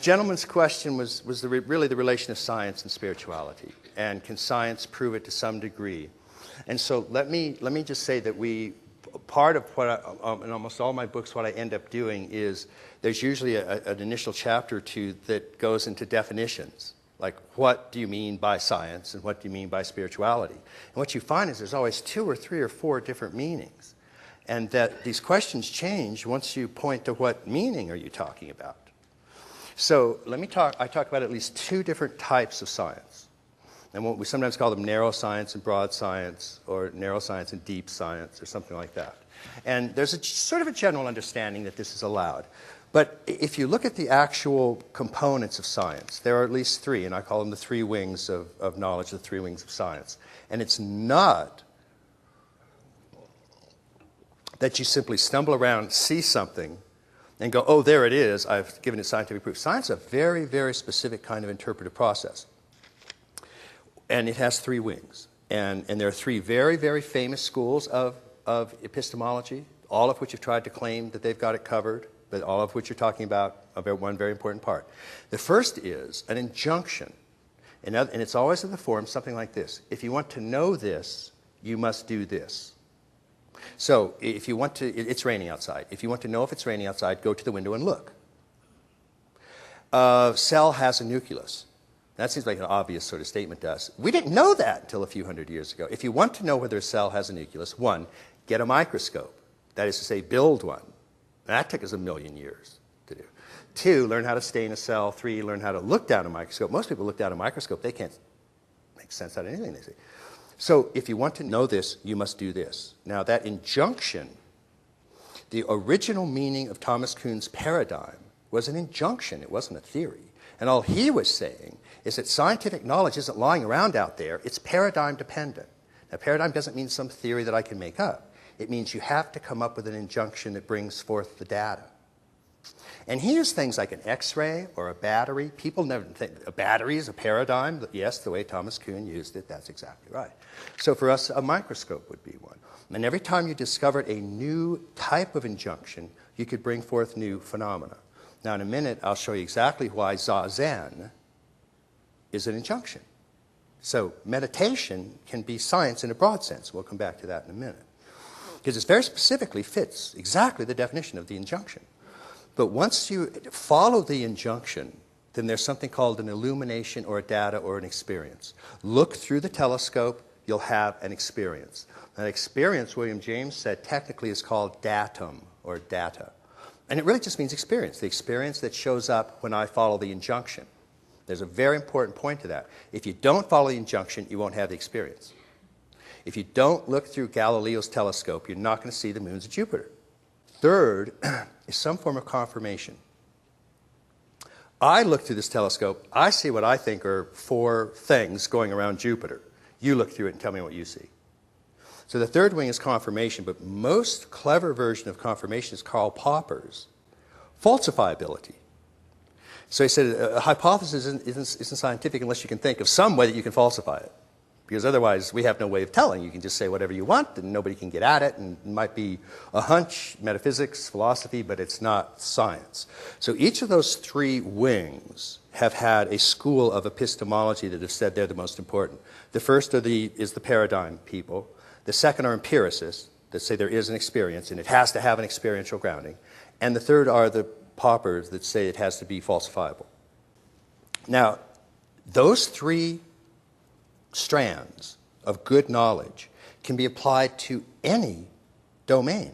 gentleman's question was really the relation of science and spirituality, and can science prove it to some degree? And so let me just say that part of what in almost all my books, what I end up doing is there's usually an initial chapter or two that goes into definitions, like what do you mean by science and what do you mean by spirituality? And what you find is there's always 2 or 3 or 4 different meanings, and that these questions change once you point to what meaning are you talking about. So I talk about at least 2 different types of science. And we sometimes call them narrow science and broad science, or narrow science and deep science, or something like that. And there's sort of a general understanding that this is allowed. But if you look at the actual components of science, there are at least 3, and I call them the 3 wings of knowledge, the 3 wings of science. And it's not that you simply stumble around, see something, and go, oh, there it is, I've given it scientific proof. Science is a very, very specific kind of interpretive process. And it has 3 wings. And there are 3 very, very famous schools of epistemology, all of which have tried to claim that they've got it covered, but all of which are talking about one very important part. The first is an injunction. And it's always in the form something like this. If you want to know this, you must do this. So if you want to, it's raining outside. If you want to know if it's raining outside, go to the window and look. Cell has a nucleus. That seems like an obvious sort of statement to us. We didn't know that until a few hundred years ago. If you want to know whether a cell has a nucleus, 1, get a microscope. That is to say, build one. That took us 1,000,000 years to do. 2, learn how to stain a cell. 3, learn how to look down a microscope. Most people look down a microscope. They can't make sense out of anything they see. So if you want to know this, you must do this. Now that injunction, the original meaning of Thomas Kuhn's paradigm was an injunction. It wasn't a theory. And all he was saying is that scientific knowledge isn't lying around out there. It's paradigm dependent. Now, paradigm doesn't mean some theory that I can make up. It means you have to come up with an injunction that brings forth the data. And he used things like an X-ray or a battery. People never think a battery is a paradigm. Yes, the way Thomas Kuhn used it, that's exactly right. So for us, a microscope would be one. And every time you discovered a new type of injunction, you could bring forth new phenomena. Now, in a minute, I'll show you exactly why Zazen is an injunction. So meditation can be science in a broad sense. We'll come back to that in a minute. Because it very specifically fits exactly the definition of the injunction. But once you follow the injunction, then there's something called an illumination or a data or an experience. Look through the telescope, you'll have an experience. That experience, William James said, technically is called datum or data. And it really just means experience, the experience that shows up when I follow the injunction. There's a very important point to that. If you don't follow the injunction, you won't have the experience. If you don't look through Galileo's telescope, you're not going to see the moons of Jupiter. Third is some form of confirmation. I look through this telescope, I see what I think are 4 things going around Jupiter. You look through it and tell me what you see. So the third wing is confirmation, but most clever version of confirmation is Karl Popper's falsifiability. So he said a hypothesis isn't scientific unless you can think of some way that you can falsify it. Because otherwise we have no way of telling. You can just say whatever you want and nobody can get at it, and it might be a hunch, metaphysics, philosophy, but it's not science. So each of those 3 wings have had a school of epistemology that have said they're the most important. The first is the paradigm people. The second are empiricists that say there is an experience and it has to have an experiential grounding. And the third are the Poppers that say it has to be falsifiable. Now, those 3 strands of good knowledge can be applied to any domain.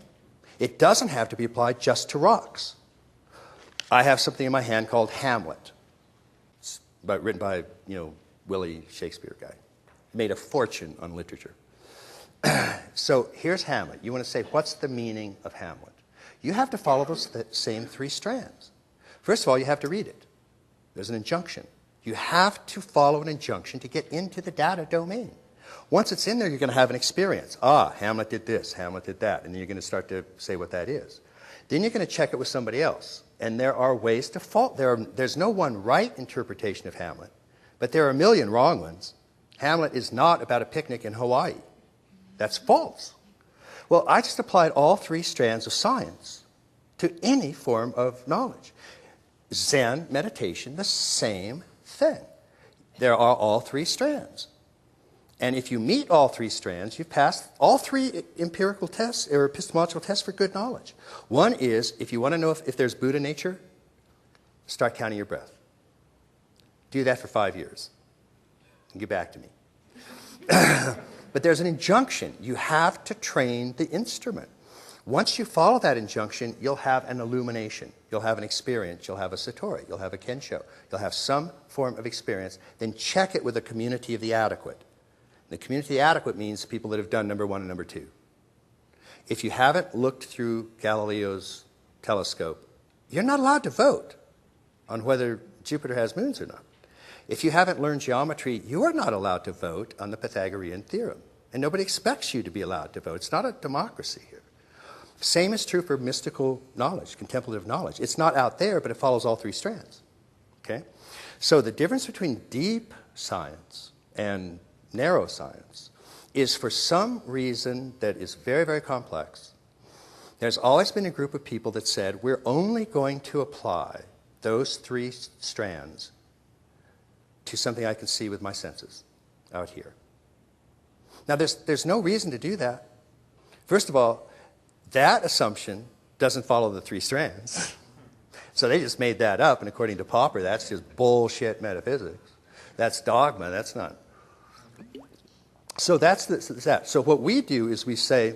It doesn't have to be applied just to rocks. I have something in my hand called Hamlet. It's written by, Willie Shakespeare guy. Made a fortune on literature. So here's Hamlet. You want to say, what's the meaning of Hamlet? You have to follow those same 3 strands. First of all, you have to read it. There's an injunction. You have to follow an injunction to get into the data domain. Once it's in there, you're going to have an experience. Hamlet did this, Hamlet did that, and then you're going to start to say what that is. Then you're going to check it with somebody else. And there are ways to fault. There's no one right interpretation of Hamlet, but there are 1,000,000 wrong ones. Hamlet is not about a picnic in Hawaii. That's false. Well, I just applied all 3 strands of science to any form of knowledge. Zen meditation, the same thing. There are all three strands. And if you meet all three strands, you've passed all three empirical tests or epistemological tests for good knowledge. One is, if you want to know if there's Buddha nature, start counting your breath. Do that for 5 years. And get back to me. But there's an injunction. You have to train the instrument. Once you follow that injunction, you'll have an illumination. You'll have an experience. You'll have a satori. You'll have a kensho. You'll have some form of experience. Then check it with a community of the adequate. The community of the adequate means people that have done number 1 and number 2. If you haven't looked through Galileo's telescope, you're not allowed to vote on whether Jupiter has moons or not. If you haven't learned geometry, you are not allowed to vote on the Pythagorean theorem. And nobody expects you to be allowed to vote. It's not a democracy here. Same is true for mystical knowledge, contemplative knowledge. It's not out there, but it follows all three strands. Okay? So the difference between deep science and narrow science is, for some reason that is very, very complex, there's always been a group of people that said, we're only going to apply those three strands to something I can see with my senses out here. Now, there's no reason to do that. First of all, that assumption doesn't follow the three strands. So they just made that up, and according to Popper, that's just bullshit metaphysics. That's dogma. That's not. So that's that. So what we do is we say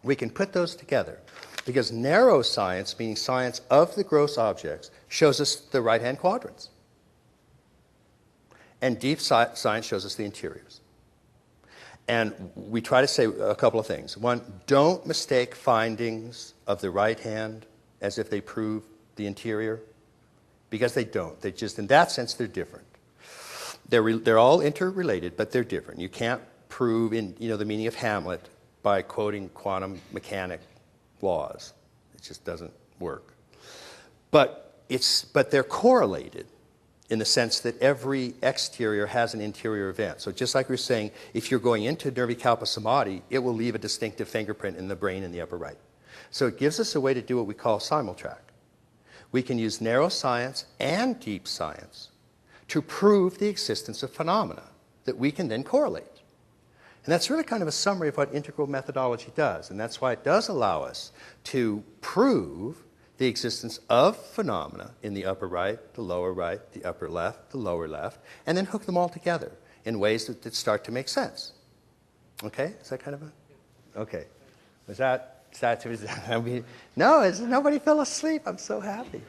we can put those together, because narrow science, meaning science of the gross objects, shows us the right-hand quadrants. And deep science shows us the interiors. And we try to say a couple of things. One, don't mistake findings of the right hand as if they prove the interior, because they don't. They just, in that sense, they're different. They're all interrelated, but they're different. You can't prove the meaning of Hamlet by quoting quantum mechanic laws. It just doesn't work. But they're correlated in the sense that every exterior has an interior event. So just like we were saying, if you're going into Nirvikalpa Samadhi, it will leave a distinctive fingerprint in the brain in the upper right. So it gives us a way to do what we call simultrack. We can use narrow science and deep science to prove the existence of phenomena that we can then correlate. And that's really kind of a summary of what integral methodology does. And that's why it does allow us to prove the existence of phenomena in the upper right, the lower right, the upper left, the lower left, and then hook them all together in ways that start to make sense. Okay? Is that kind of a... Okay. Was that... I mean, no, nobody fell asleep. I'm so happy.